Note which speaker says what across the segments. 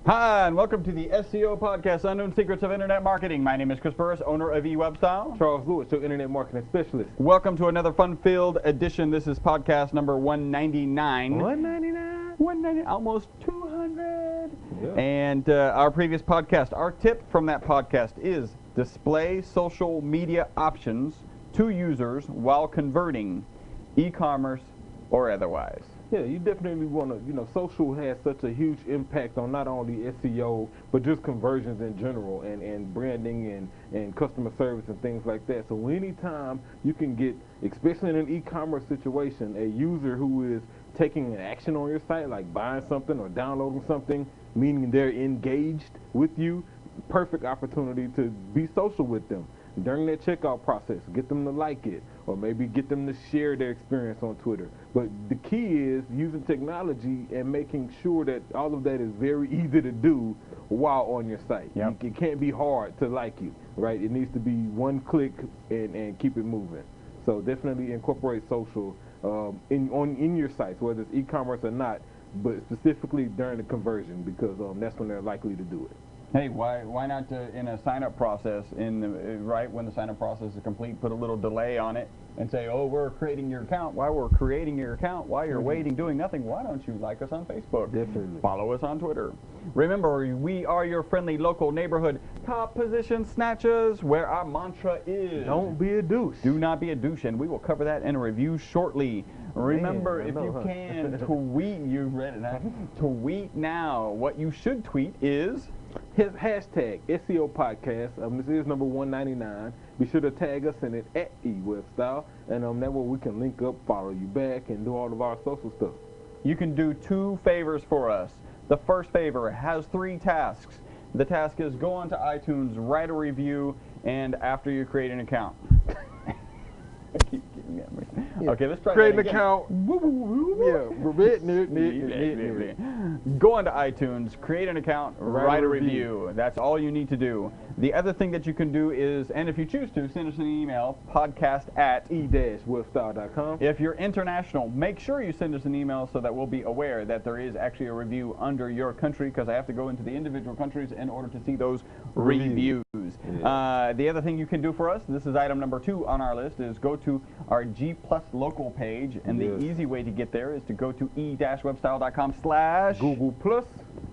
Speaker 1: Hi, and welcome to the SEO Podcast, Unknown Secrets of Internet Marketing. My name is Chris Burris, owner of eWebStyle.
Speaker 2: Charles Lewis, your Internet Marketing Specialist.
Speaker 1: Welcome to another fun-filled edition. This is podcast number 199.
Speaker 2: 199?
Speaker 1: 190, almost 200.
Speaker 2: Yeah.
Speaker 1: And our previous podcast, our tip from that podcast is display social media options to users while converting, e-commerce or otherwise.
Speaker 2: Yeah, you definitely want to, social has such a huge impact on not only SEO, but just conversions in general and branding and customer service and things like that. So anytime you can get, especially in an e-commerce situation, a user who is taking an action on your site, like buying something or downloading something, meaning they're engaged with you, perfect opportunity to be social with them. During that checkout process, get them to like it, or maybe get them to share their experience on Twitter. But the key is using technology and making sure that all of that is very easy to do while on your site.
Speaker 1: Yep.
Speaker 2: It can't be hard to like you, right? It needs to be one click and keep it moving. So definitely incorporate social in your sites, whether it's e-commerce or not, but specifically during the conversion, because that's when they're likely to do it.
Speaker 1: Hey, why not in a sign-up process, right when the sign-up process is complete, put a little delay on it and say, oh, we're creating your account. While we're creating your account, while you're waiting, doing nothing, why don't you like us on Facebook?
Speaker 2: Definitely.
Speaker 1: Follow us on Twitter. Remember, we are your friendly local neighborhood top position snatchers, where our mantra is,
Speaker 2: don't be a douche.
Speaker 1: Do not be a douche, and we will cover that in a review shortly. Remember, if you can, tweet, you read it, huh? Tweet now. What you should tweet is
Speaker 2: his hashtag SEO Podcast. This is number 199. Be sure to tag us in it at eWebStyle, and that way we can link up, follow you back, and do all of our social stuff.
Speaker 1: You can do 2 favors for us. The first favor has 3 tasks. The task is go onto iTunes, write a review, and after you create an account. Okay, let's try
Speaker 2: Create
Speaker 1: that
Speaker 2: an
Speaker 1: again.
Speaker 2: account.
Speaker 1: Go onto iTunes, create an account, write a review. That's all you need to do. The other thing that you can do is, and if you choose to, send us an email, podcast@e-webstyle.com. If you're international, make sure you send us an email so that we'll be aware that there is actually a review under your country, because I have to go into the individual countries in order to see those reviews.
Speaker 2: Yeah.
Speaker 1: The other thing you can do for us, this is item number 2 on our list, is go to our G Plus local page, and the easy way to get there is to go to e-webstyle.com/Google
Speaker 2: Plus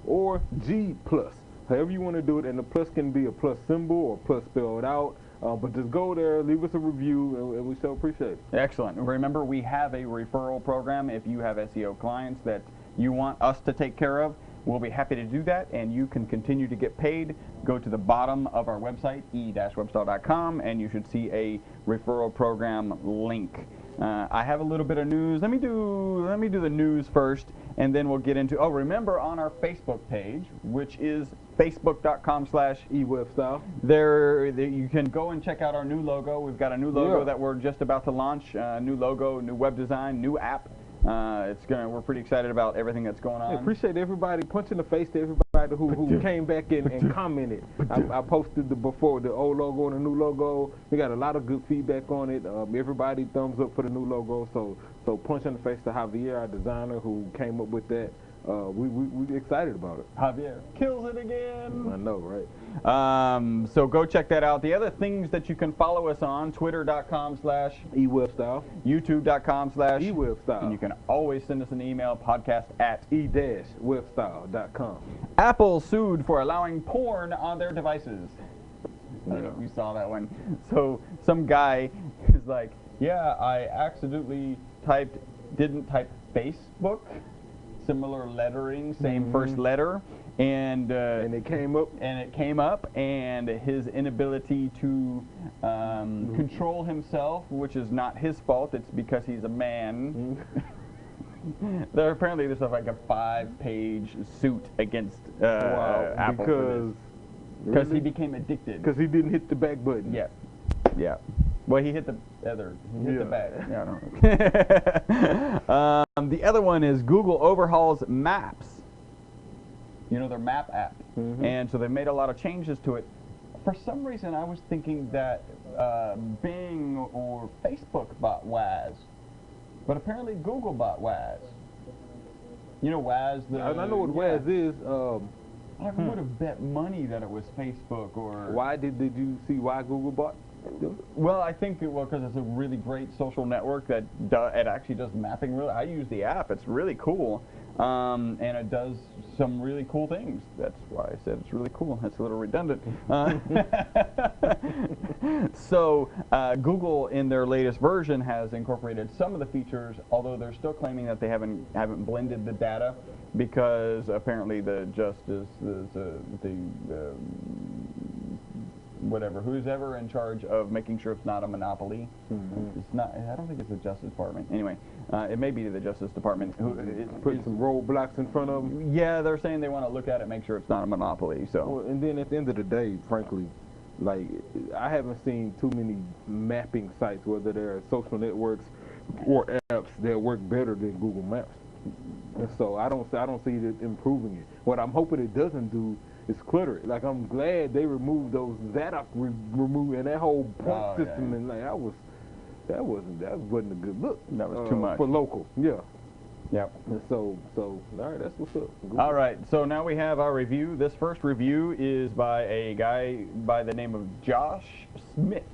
Speaker 2: or G Plus. However you want to do it, and the plus can be a plus symbol or plus spelled out. But just go there, leave us a review, and we so appreciate it.
Speaker 1: Excellent. Remember, we have a referral program. If you have SEO clients that you want us to take care of, we'll be happy to do that, and you can continue to get paid. Go to the bottom of our website, e-webstyle.com, and you should see a referral program link. I have a little bit of news. Let me do the news first, and then we'll get into. Oh, remember on our Facebook page, which is facebook.com/eWebstyle. There, you can go and check out our new logo. We've got a new logo that we're just about to launch. New logo, new web design, new app. We're pretty excited about everything that's going on.
Speaker 2: I appreciate everybody, punch in the face to everybody who came back and commented. I posted the old logo and the new logo. We got a lot of good feedback on it. Everybody thumbs up for the new logo. So punch in the face to Javier, our designer, who came up with that. We're excited about it.
Speaker 1: Javier kills it again.
Speaker 2: I know, right?
Speaker 1: So go check that out. The other things that you can follow us on, twitter.com/eWebstyle, youtube.com/eWebstyle, and you can always send us an email, podcast@e-webstyle.com. Apple sued for allowing porn on their devices. I don't know if you saw that one. So some guy is like, yeah, I accidentally didn't type Facebook. Similar lettering, same first letter, and
Speaker 2: it came up.
Speaker 1: And his inability to control himself, which is not his fault. It's because he's a man. There's like a 5-page suit against Apple because he became addicted.
Speaker 2: Because he didn't hit the back button.
Speaker 1: Yeah. Well, he hit the other. He hit the back. Yeah, I don't know. The other one is Google overhauls Maps. You know, their map app. And so they made a lot of changes to it. For some reason, I was thinking that Bing or Facebook bought Waz. But apparently Google bought Waz. You know Waz?
Speaker 2: I know what Waz is.
Speaker 1: I would have bet money that it was Facebook or.
Speaker 2: Why did you see why Google bought them?
Speaker 1: Well, I think because it's a really great social network that it actually does mapping. Really, I use the app. It's really cool, and it does some really cool things. That's why I said it's really cool. It's a little redundant. So Google, in their latest version, has incorporated some of the features, although they're still claiming that they haven't blended the data because apparently the whatever, who's ever in charge of making sure it's not a monopoly. It's not. I don't think it's the Justice Department. Anyway, it may be the Justice Department who
Speaker 2: put some roadblocks in front of them.
Speaker 1: Yeah, they're saying they want to look at it, make sure it's not a monopoly. So.
Speaker 2: Well, and then at the end of the day, frankly, like I haven't seen too many mapping sites, whether they're social networks or apps, that work better than Google Maps. And so I don't see it improving it. What I'm hoping it doesn't do is clutter it. Like I'm glad they removed those removed and that whole point system, and like that wasn't a good look.
Speaker 1: That was too much
Speaker 2: for local. Yeah.
Speaker 1: Yep.
Speaker 2: And so all right, that's what's up. Google.
Speaker 1: All right, so now we have our review. This first review is by a guy by the name of Josh Smith.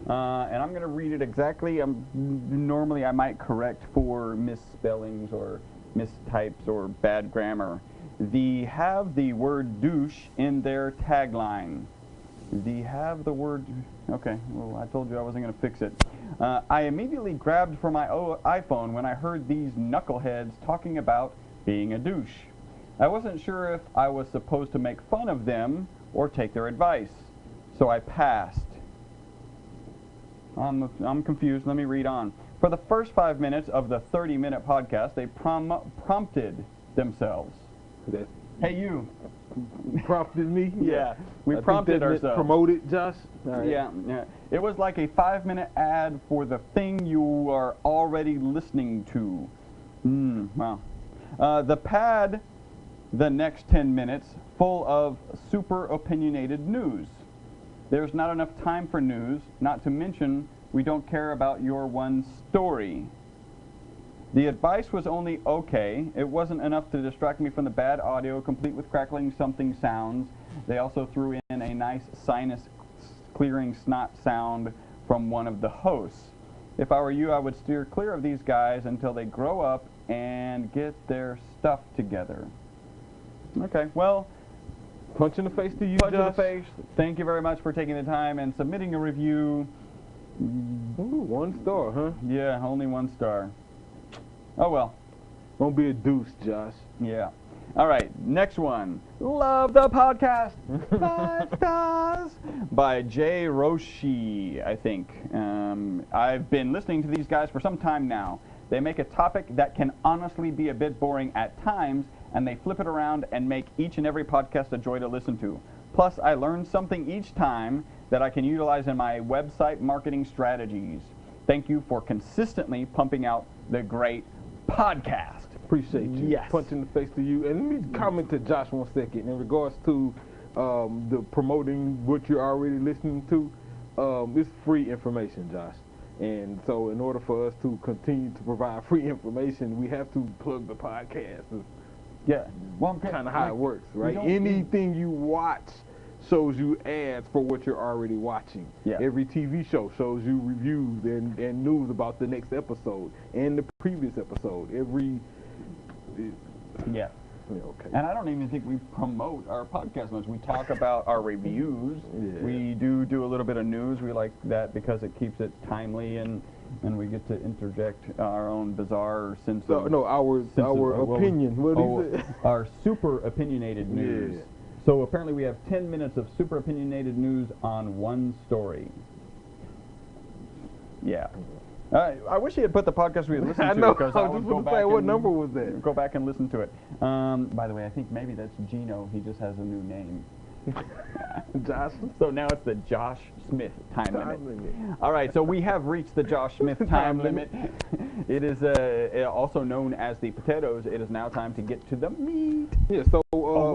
Speaker 1: And I'm going to read it exactly. Normally I might correct for misspellings or mistypes or bad grammar. They have the word douche in their tagline. They have the word... Okay, well, I told you I wasn't going to fix it. I immediately grabbed for my iPhone when I heard these knuckleheads talking about being a douche. I wasn't sure if I was supposed to make fun of them or take their advice, so I passed. I'm confused. Let me read on. For the first 5 minutes of the 30-minute podcast, they prompted themselves. Hey, you.
Speaker 2: Prompted me?
Speaker 1: Yeah. We prompted ourselves.
Speaker 2: Promoted, Josh?
Speaker 1: Right. Yeah. It was like a 5-minute ad for the thing you are already listening to. Wow. The pad, the next 10 minutes, full of super opinionated news. There's not enough time for news, not to mention we don't care about your one story. The advice was only okay. It wasn't enough to distract me from the bad audio, complete with crackling something sounds. They also threw in a nice sinus clearing snot sound from one of the hosts. If I were you, I would steer clear of these guys until they grow up and get their stuff together. Okay, well...
Speaker 2: Punch in the face to you,
Speaker 1: Punch
Speaker 2: Josh.
Speaker 1: in the face. Thank you very much for taking the time and submitting a review.
Speaker 2: Ooh, 1 star, huh?
Speaker 1: Yeah, only 1 star. Oh well.
Speaker 2: Don't be a deuce, Josh.
Speaker 1: Yeah. All right, next one. Love the podcast. 5 stars. By Jay Roshi, I think. I've been listening to these guys for some time now. They make a topic that can honestly be a bit boring at times, and they flip it around and make each and every podcast a joy to listen to. Plus, I learn something each time that I can utilize in my website marketing strategies. Thank you for consistently pumping out the great podcast.
Speaker 2: Appreciate you.
Speaker 1: Yes.
Speaker 2: Punch in the face to you. And let me comment to Josh 1 second in regards to the promoting what you're already listening to. It's free information, Josh. And so in order for us to continue to provide free information, we have to plug the podcast.
Speaker 1: Yeah. Well,
Speaker 2: kind of how it works, right? Anything you watch shows you ads for what you're already watching.
Speaker 1: Yeah.
Speaker 2: Every TV show shows you reviews and news about the next episode and the previous episode.
Speaker 1: Yeah.
Speaker 2: Okay.
Speaker 1: And I don't even think we promote our podcast much. We talk about our reviews.
Speaker 2: Yeah.
Speaker 1: We do a little bit of news. We like that because it keeps it timely and we get to interject our own bizarre sense of...
Speaker 2: No, our opinion. What is it?
Speaker 1: Our super opinionated news.
Speaker 2: Yeah.
Speaker 1: So apparently we have 10 minutes of super opinionated news on one story. Yeah. I wish he had put the podcast we had listened
Speaker 2: I
Speaker 1: to.
Speaker 2: know.
Speaker 1: Because
Speaker 2: I
Speaker 1: I
Speaker 2: was
Speaker 1: would
Speaker 2: just
Speaker 1: go
Speaker 2: going to
Speaker 1: back
Speaker 2: say, what
Speaker 1: and
Speaker 2: number was that?
Speaker 1: Go back and listen to it. By the way, I think maybe that's Gino. He just has a new name.
Speaker 2: Josh.
Speaker 1: So now it's the Josh Smith time limit. All right, so we have reached the Josh Smith time limit. It is also known as the potatoes. It is now time to get to the meat.
Speaker 2: Yeah, so...
Speaker 1: oh,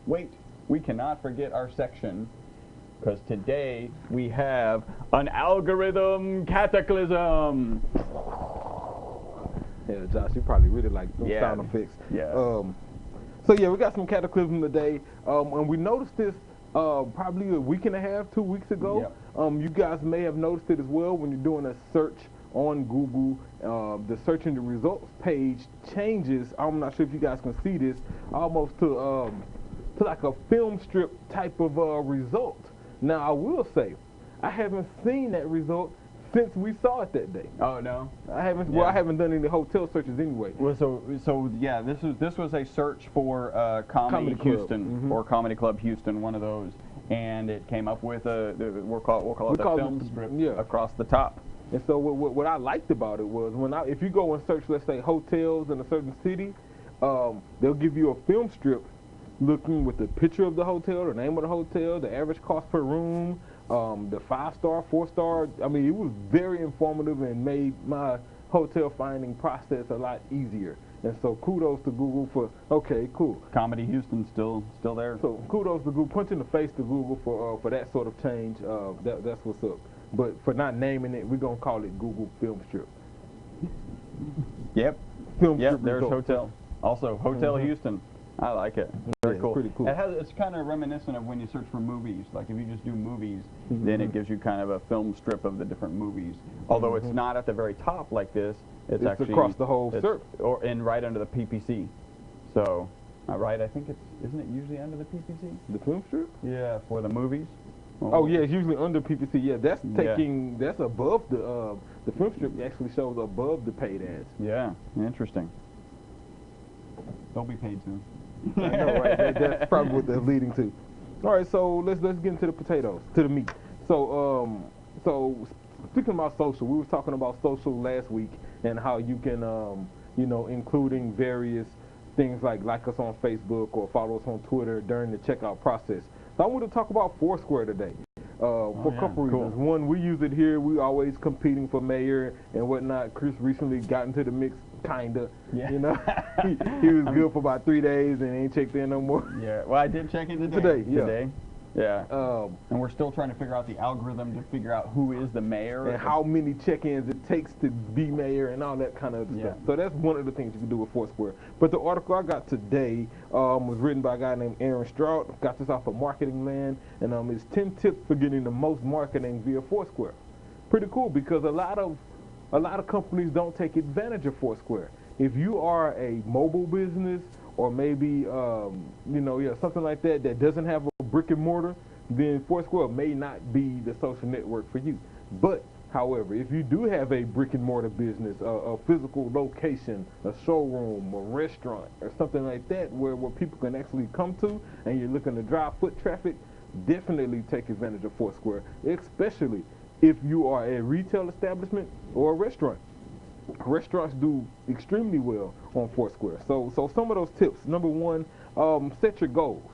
Speaker 1: wait. We cannot forget our section, because today we have an algorithm cataclysm.
Speaker 2: Yeah, Josh, you probably really like those sound effects.
Speaker 1: Yeah.
Speaker 2: So yeah, we got some Cataclysm today, and we noticed this probably a week and a half, 2 weeks ago.
Speaker 1: Yep.
Speaker 2: You guys may have noticed it as well when you're doing a search on Google. The search and the results page changes. I'm not sure if you guys can see this, almost to like a film strip type of result. Now I will say, I haven't seen that result since we saw it that day.
Speaker 1: Oh no,
Speaker 2: I haven't. Well, I haven't done any hotel searches anyway.
Speaker 1: Well, so yeah, this was a search for Comedy Houston or Comedy Club Houston, one of those, and it came up with we'll call it the film strip across the top.
Speaker 2: And so what I liked about it was if you go and search, let's say, hotels in a certain city, they'll give you a film strip looking with the picture of the hotel, the name of the hotel, the average cost per room, the 5-star, 4-star. I mean, it was very informative and made my hotel finding process a lot easier. And so kudos to Google for, okay, cool.
Speaker 1: Comedy Houston still there.
Speaker 2: So kudos to Google, punch in the face to Google for that sort of change. That's what's up. But for not naming it, we're going to call it Google Film Strip.
Speaker 1: Yep.
Speaker 2: Film Strip
Speaker 1: there's
Speaker 2: result.
Speaker 1: Hotel. Also, Hotel Houston. I like it. Very cool.
Speaker 2: Pretty cool.
Speaker 1: It's kind of reminiscent of when you search for movies. Like if you just do movies, then it gives you kind of a film strip of the different movies. Although it's not at the very top like this. It's actually
Speaker 2: across the whole strip.
Speaker 1: And right under the PPC. So, right, I think isn't it usually under the PPC?
Speaker 2: The film strip?
Speaker 1: Yeah, for the movies.
Speaker 2: Oh yeah, it's usually under PPC. Yeah, that's above the film strip actually shows above the paid ads.
Speaker 1: Yeah, interesting. They'll be paid soon.
Speaker 2: I know, right? That's probably what they're leading to. All right, so let's get into the potatoes, to the meat. So speaking about social, we were talking about social last week and how you can including various things like us on Facebook or follow us on Twitter during the checkout process. So I want to talk about Foursquare today for a couple reasons.
Speaker 1: Cool.
Speaker 2: One, we use it here. We always competing for mayor and whatnot. Chris recently got into the mix, kinda.
Speaker 1: Yeah.
Speaker 2: You know, he was good for about 3 days and ain't checked in no more.
Speaker 1: Yeah. Well, I did check in today. Yeah. And we're still trying to figure out the algorithm to figure out who is the mayor.
Speaker 2: And how many check-ins it takes to be mayor and all that kind of stuff. So that's one of the things you can do with Foursquare. But the article I got today was written by a guy named Aaron Stroud. Got this off of Marketing Land. And it's 10 tips for getting the most marketing via Foursquare. Pretty cool because a lot of companies don't take advantage of Foursquare. If you are a mobile business or maybe something like that doesn't have a brick and mortar, then Foursquare may not be the social network for you. But however, if you do have a brick and mortar business, a physical location, a showroom, a restaurant, or something like that where people can actually come to and you're looking to drive foot traffic, definitely take advantage of Foursquare, especially if you are a retail establishment or a restaurant. Restaurants do extremely well on Foursquare. So some of those tips. Number one, set your goals,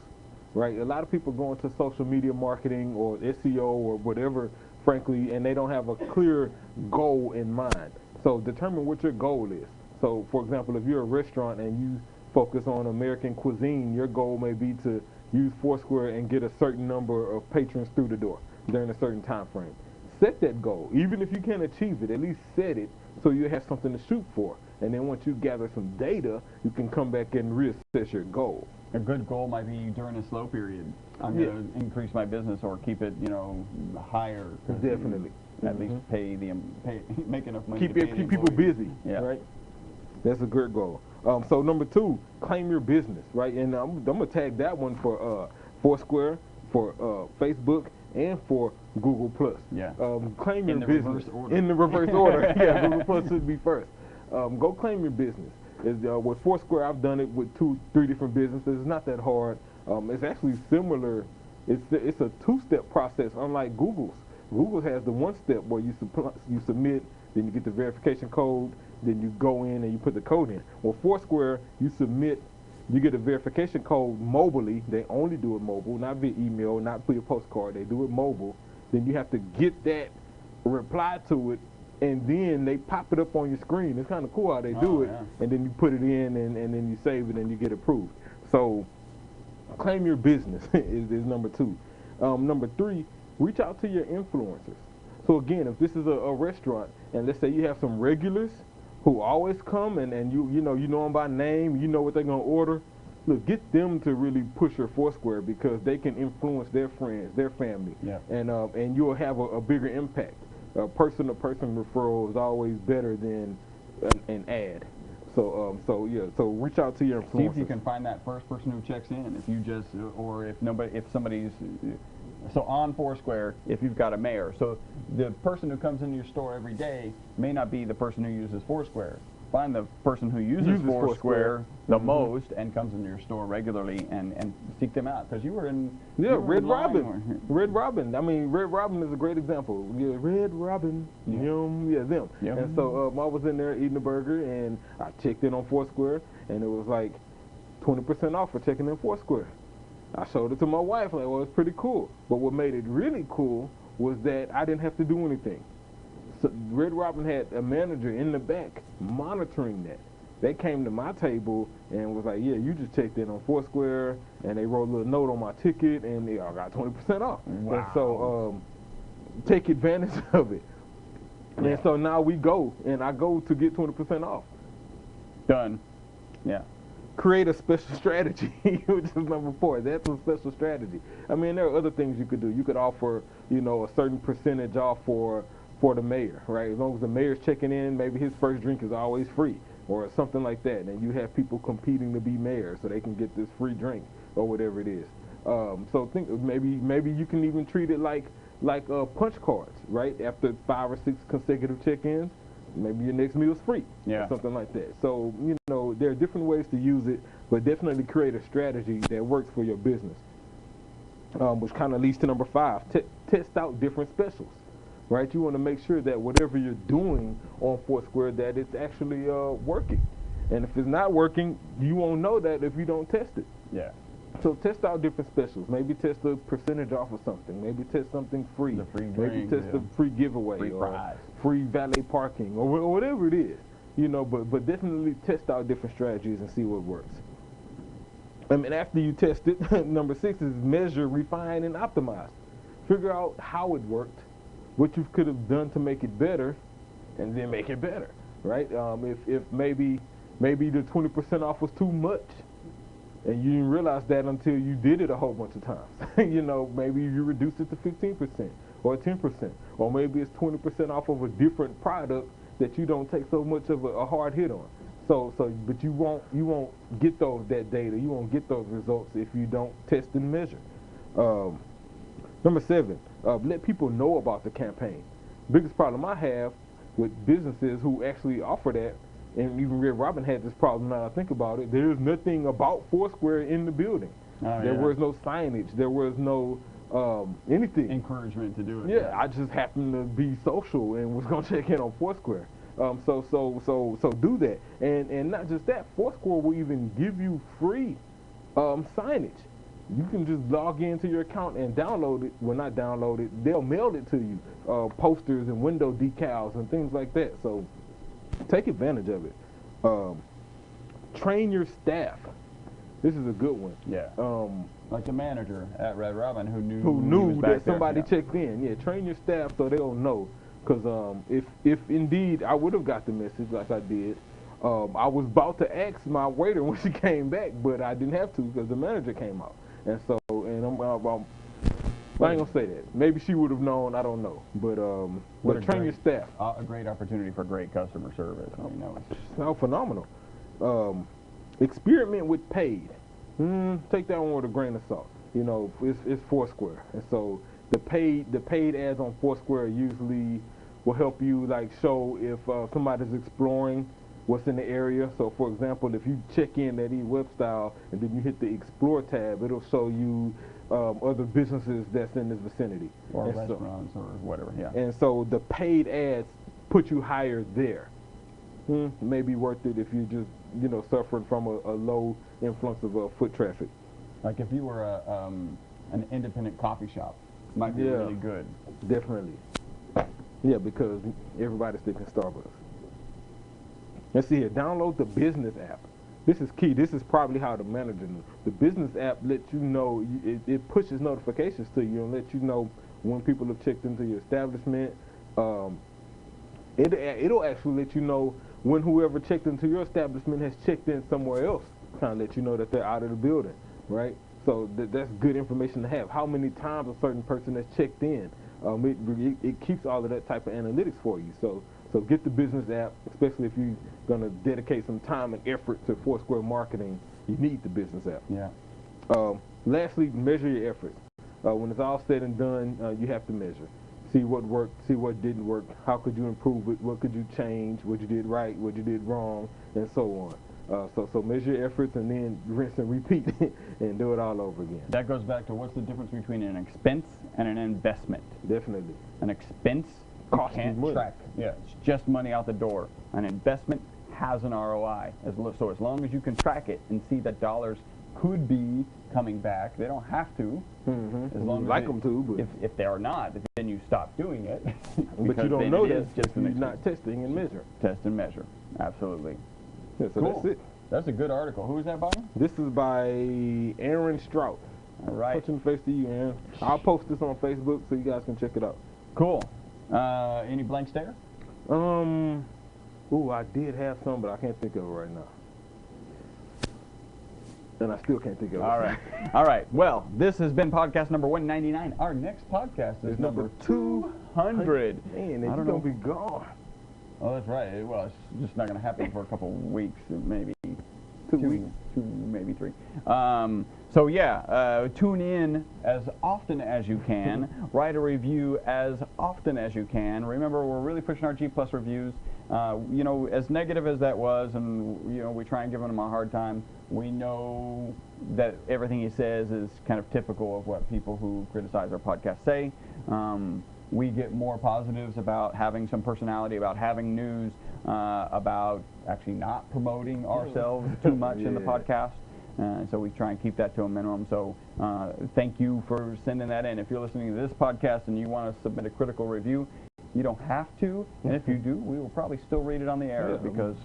Speaker 2: right? A lot of people go into social media marketing or SEO or whatever, frankly, and they don't have a clear goal in mind. So determine what your goal is. So, for example, if you're a restaurant and you focus on American cuisine, your goal may be to use Foursquare and get a certain number of patrons through the door during a certain time frame. Set that goal. Even if you can't achieve it, at least set it so you have something to shoot for. And then once you gather some data, you can come back and reassess your goal.
Speaker 1: A good goal might be during a slow period. I'm going to increase my business or keep it, higher.
Speaker 2: Definitely.
Speaker 1: At least make enough money.
Speaker 2: Keep people busy.
Speaker 1: Yeah.
Speaker 2: Right. That's a good goal. So number two, claim your business. Right. And I'm gonna tag that one for Foursquare, for Facebook, and for Google Plus.
Speaker 1: Yeah.
Speaker 2: Claim your business
Speaker 1: in
Speaker 2: the reverse order. Yeah. Google Plus should be first. Go claim your business. With Foursquare, I've done it with 2-3 different businesses. It's not that hard. It's actually similar. It's a 2-step process, unlike Google's. Google has the 1-step where you submit, then you get the verification code, then you go in and you put the code in. Well, Foursquare, you submit, you get a verification code mobilely. They only do it mobile, not via email, not via postcard. They do it mobile. Then you have to get that, reply to it, and then they pop it up on your screen. It's kind of cool how they do it.
Speaker 1: Yeah.
Speaker 2: And then you put it in, and then you save it, and you get approved. So claim your business is number 2. Number 3, reach out to your influencers. So again, if this is a restaurant, and let's say you have some regulars who always come, and you know them by name, you know what they're gonna order, look, get them to really push your Foursquare because they can influence their friends, their family,
Speaker 1: Yeah.
Speaker 2: And you'll have a bigger impact. Person-to-person referral is always better than an ad. So yeah, so reach out to your influencers.
Speaker 1: See if you can find that first person who checks in. If you just, or if somebody's, so on Foursquare, if you've got a mayor, so the person who comes into your store every day may not be the person who uses Foursquare. Find the person who uses Foursquare the most and comes into your store regularly and seek them out, because you were in.
Speaker 2: Yeah,
Speaker 1: you were
Speaker 2: Red
Speaker 1: in line
Speaker 2: Robin. Red Robin. I mean, Red Robin is a great example. Yeah, Red Robin.
Speaker 1: Yeah.
Speaker 2: Yeah, them.
Speaker 1: Yeah.
Speaker 2: And so I was in there eating a burger, and I checked in on Foursquare, and it was like 20% off for checking in Foursquare. I showed it to my wife, like, well, it's pretty cool. But what made it really cool was that I didn't have to do anything. So Red Robin had a manager in the back monitoring that. They came to my table and was like, yeah, you just checked in on Foursquare, and they wrote a little note on my ticket, and they all got 20% off.
Speaker 1: Wow.
Speaker 2: And so take advantage of it.
Speaker 1: Yeah.
Speaker 2: And so now we go, and I go to get 20% off.
Speaker 1: Done. Yeah.
Speaker 2: Create a special strategy, which is number 4. That's a special strategy. I mean, there are other things you could do. You could offer, a certain percentage off for the mayor, right? As long as the mayor's checking in, maybe his first drink is always free or something like that. And you have people competing to be mayor so they can get this free drink or whatever it is. So think maybe you can even treat it like punch cards, right? After 5 or 6 consecutive check-ins, maybe your next meal is free,
Speaker 1: Yeah.
Speaker 2: or something like that. So, there are different ways to use it, but definitely create a strategy that works for your business, which kind of leads to number 5. Test out different specials, right? You want to make sure that whatever you're doing on Foursquare, that it's actually working. And if it's not working, you won't know that if you don't test it.
Speaker 1: Yeah.
Speaker 2: So test out different specials. Maybe test a percentage off of something. Maybe test something free.
Speaker 1: The free
Speaker 2: Maybe
Speaker 1: drink,
Speaker 2: test
Speaker 1: yeah.
Speaker 2: a free giveaway,
Speaker 1: Free
Speaker 2: or
Speaker 1: prize.
Speaker 2: free valet parking, or whatever it is. But definitely test out different strategies and see what works. I mean, after you test it, number 6 is measure, refine, and optimize. Figure out how it worked, what you could have done to make it better, and then make it better, right? If maybe the 20% off was too much, and you didn't realize that until you did it a whole bunch of times. Maybe you reduced it to 15% or 10%, or maybe it's 20% off of a different product that you don't take so much of a hard hit on. But you won't get that data, you won't get those results if you don't test and measure. Number 7, let people know about the campaign. Biggest problem I have with businesses who actually offer that, and even Red Robin had this problem now that I think about it, there's nothing about Foursquare in the building. There was no signage, there was no anything.
Speaker 1: Encouragement to do it.
Speaker 2: Yeah, I just happened to be social and was gonna check in on Foursquare. So do that, and not just that. Foursquare will even give you free signage. You can just log into your account and download it. Well, not download it. They'll mail it to you. Posters and window decals and things like that. So take advantage of it. Train your staff. This is a good one.
Speaker 1: Yeah. Like the manager at Red Robin who knew
Speaker 2: Who
Speaker 1: he was
Speaker 2: knew
Speaker 1: back
Speaker 2: that somebody
Speaker 1: there. Yeah.
Speaker 2: checked in. Yeah, train your staff so they'll know. Because if indeed I would have got the message like I did, I was about to ask my waiter when she came back, but I didn't have to because the manager came out. And so, and I ain't gonna say that. Maybe she would have known. I don't know. But train your staff.
Speaker 1: A great opportunity for great customer service. I mean,
Speaker 2: Oh, phenomenal. Experiment with paid. Take that one with a grain of salt. It's Foursquare, and so the paid ads on Foursquare usually will help you show if somebody's exploring what's in the area. So for example, if you check in at eWebStyle and then you hit the Explore tab, it'll show you other businesses that's in this vicinity.
Speaker 1: or
Speaker 2: And so-
Speaker 1: restaurants or whatever. Yeah.
Speaker 2: and so the paid ads put you higher there. May be worth it if you just, suffering from a low influx of foot traffic.
Speaker 1: Like if you were an independent coffee shop, might be
Speaker 2: Yeah.
Speaker 1: really good.
Speaker 2: Definitely. Yeah, because everybody's thinking Starbucks. Let's see here. Download the business app. This is key. This is probably how the manager knows. The business app lets you know, it pushes notifications to you and lets you know when people have checked into your establishment. It'll actually let you know when whoever checked into your establishment has checked in somewhere else kind of let you know that they're out of the building, right? So that's good information to have. How many times a certain person has checked in? It keeps all of that type of analytics for you. So get the business app, especially if you're going to dedicate some time and effort to Foursquare marketing. You need the business app.
Speaker 1: Yeah.
Speaker 2: Lastly, measure your efforts. When it's all said and done, you have to measure. See what worked, see what didn't work. How could you improve it? What could you change? What you did right? What you did wrong? And so on. So measure your efforts and then rinse and repeat and do it all over again.
Speaker 1: That goes back to what's the difference between an expense and an investment.
Speaker 2: Definitely.
Speaker 1: An expense you
Speaker 2: Costs you
Speaker 1: can't
Speaker 2: money.
Speaker 1: track. Yeah, it's just money out the door. An investment has an ROI. So as long as you can track it and see that dollars could be coming back, they don't have to.
Speaker 2: Mm-hmm.
Speaker 1: As long as
Speaker 2: like them to, but
Speaker 1: if they are not, then you stop doing it.
Speaker 2: but you don't
Speaker 1: then
Speaker 2: know
Speaker 1: it
Speaker 2: that
Speaker 1: is just
Speaker 2: if
Speaker 1: an
Speaker 2: you're
Speaker 1: expense.
Speaker 2: not testing and measuring.
Speaker 1: Test and measure. Absolutely.
Speaker 2: Yeah, so
Speaker 1: Cool.
Speaker 2: that's it.
Speaker 1: That's a good article. Who is that by?
Speaker 2: This is by Aaron Strout.
Speaker 1: All right.
Speaker 2: Touching the face to you, Aaron. I'll post this on Facebook so you guys can check it out.
Speaker 1: Cool. Any blank stare?
Speaker 2: Ooh, I did have some, but I can't think of it right now. And I still can't think of it.
Speaker 1: All right. All right. Well, this has been podcast number 199. Our next podcast is
Speaker 2: It's
Speaker 1: number
Speaker 2: number
Speaker 1: 200.
Speaker 2: Man, and
Speaker 1: I
Speaker 2: you're
Speaker 1: don't
Speaker 2: going
Speaker 1: know.
Speaker 2: to be gone.
Speaker 1: Oh, that's right. Well, it's just not going to happen for a couple weeks, maybe
Speaker 2: 2 weeks.
Speaker 1: 2, maybe 3. So yeah, tune in as often as you can. Write a review as often as you can. Remember, we're really pushing our G+ reviews. You know, as negative as that was, and you know, we try and give him a hard time. We know that everything he says is kind of typical of what people who criticize our podcast say. We get more positives about having some personality, about having news, about actually not promoting ourselves too much in the
Speaker 2: Yeah.
Speaker 1: podcast. So we try and keep that to a minimum. So thank you for sending that in. If you're listening to this podcast and you want to submit a critical review, you don't have to. And if you do, we will probably still read it on the air because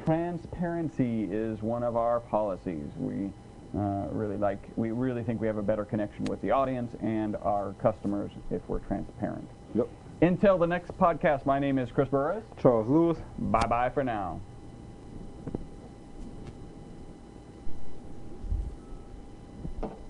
Speaker 1: transparency is one of our policies. We really think we have a better connection with the audience and our customers if we're transparent.
Speaker 2: Yep.
Speaker 1: Until the next podcast, my name is Chris Burris.
Speaker 2: Charles Lewis.
Speaker 1: Bye-bye for now.